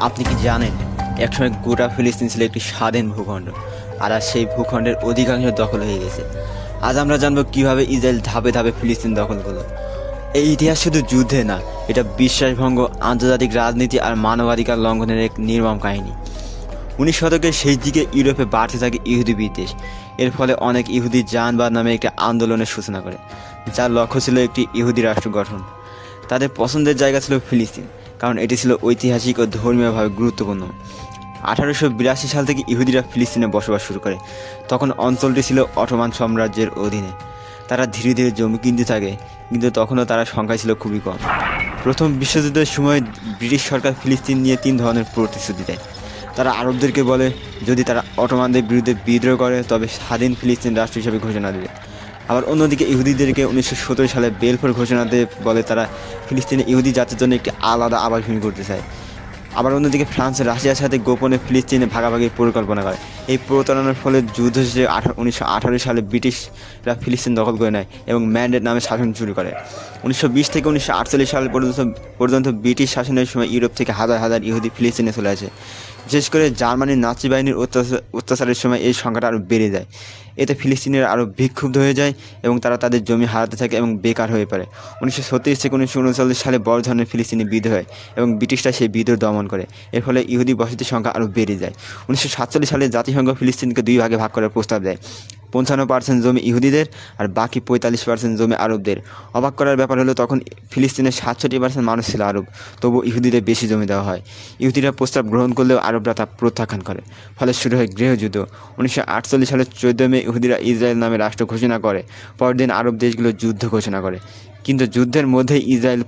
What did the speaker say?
আপনি কি জানেন একসময় গোটা ফিলিস্তিন ছিল একটি স্বাধীন ভূখণ্ড, আর আজ সেই ভূখণ্ডের অধিকাংশ দখল হয়ে গেছে। আজ আমরা জানবো কিভাবে ইসরায়েল ধাপে ধাপে ফিলিস্তিন দখল করলো। এই ইতিহাস শুধু যুদ্ধে না, এটা বিশ্বাসভঙ্গ, আন্তর্জাতিক রাজনীতি আর মানবাধিকার লঙ্ঘনের এক নির্মম কাহিনী। 19 শতকের শেষ দিকে ইউরোপে বাড়তে থাকে ইহুদি বিদ্বেষ। এর ফলে অনেক ইহুদি জানবাদ নামে একটি আন্দোলনের সূচনা করে, যার লক্ষ্য ছিল একটি ইহুদি রাষ্ট্র গঠন। তাদের পছন্দের জায়গা ছিল ফিলিস্তিন, কারণ এটি ছিল ঐতিহাসিক ও ধর্মীয়ভাবে গুরুত্বপূর্ণ। 1882 সাল থেকে ইহুদিরা ফিলিস্তিনে বসবাস শুরু করে। তখন অঞ্চলটি ছিল অটোমান সাম্রাজ্যের অধীনে। তারা ধীরে ধীরে জমি কিনতে থাকে, কিন্তু তখনও তারা সংখ্যায় ছিল খুবই কম। প্রথম বিশ্বযুদ্ধের সময় ব্রিটিশ সরকার ফিলিস্তিন নিয়ে 3 ধরনের প্রতিশ্রুতি দেয়। তারা আরবদেরকে বলে যদি তারা অটোমানদের বিরুদ্ধে বিদ্রোহ করে তবে স্বাধীন ফিলিস্তিন রাষ্ট্র হিসেবে ঘোষণা দেবে। আবার অন্যদিকে ইহুদিদেরকে 1917 সালে বেলফোর ঘোষণাতে বলে তারা ফিলিস্তিনে ইহুদি জাতির জন্য একটি আলাদা আবাসভূমি করতে চায়। আবার অন্যদিকে ফ্রান্স রাশিয়ার সাথে গোপনে ফিলিস্তিনে ভাগাভাগির পরিকল্পনা করে। এই প্রতারণার ফলে যুদ্ধ শেষে 1918 সালে ব্রিটিশরা ফিলিস্তিন দখল করে নেয় এবং ম্যান্ডেট নামে শাসন শুরু করে। 1920 থেকে 1948 সাল পর্যন্ত ব্রিটিশ শাসনের সময় ইউরোপ থেকে হাজার হাজার ইহুদি ফিলিস্তিনে চলে আসে। বিশেষ করে জার্মানির নাৎসি বাহিনীর অত্যাচারের সময় এই সংখ্যাটা আরও বেড়ে যায়। এতে ফিলিস্তিনিরা আরও বিক্ষুব্ধ হয়ে যায় এবং তারা তাদের জমি হারাতে থাকে এবং বেকার হয়ে পড়ে। 1936 থেকে 1939 সালে বড় ধরনের ফিলিস্তিনি বিদ্রোহ হয় এবং ব্রিটিশরা সেই বিদ্রোহ দমন করে। এর ফলে ইহুদি বসতির সংখ্যা আরও বেড়ে যায়। 1947 সালে জাতিসংঘ ফিলিস্তিনকে 2 ভাগে ভাগ করার প্রস্তাব দেয়। 55% জমি ইহুদিদের আর বাকি 45% জমি আরবদের। অবাক করার ব্যাপার হলো তখন ফিলিস্তিনের 67% মানুষ ছিল আরব, তবু ইহুদিদের বেশি জমি দেওয়া হয়। ইহুদিরা প্রস্তাব গ্রহণ করলেও আরবরা তা প্রত্যাখ্যান করে। ফলে শুরু হয় গৃহযুদ্ধ। 1948 সালের 14 মে ইহুদিরা ইসরায়েল নামে রাষ্ট্র ঘোষণা করে। পরদিন আরব দেশগুলো যুদ্ধ ঘোষণা করে, কিন্তু যুদ্ধের মধ্যেই ইসরায়েল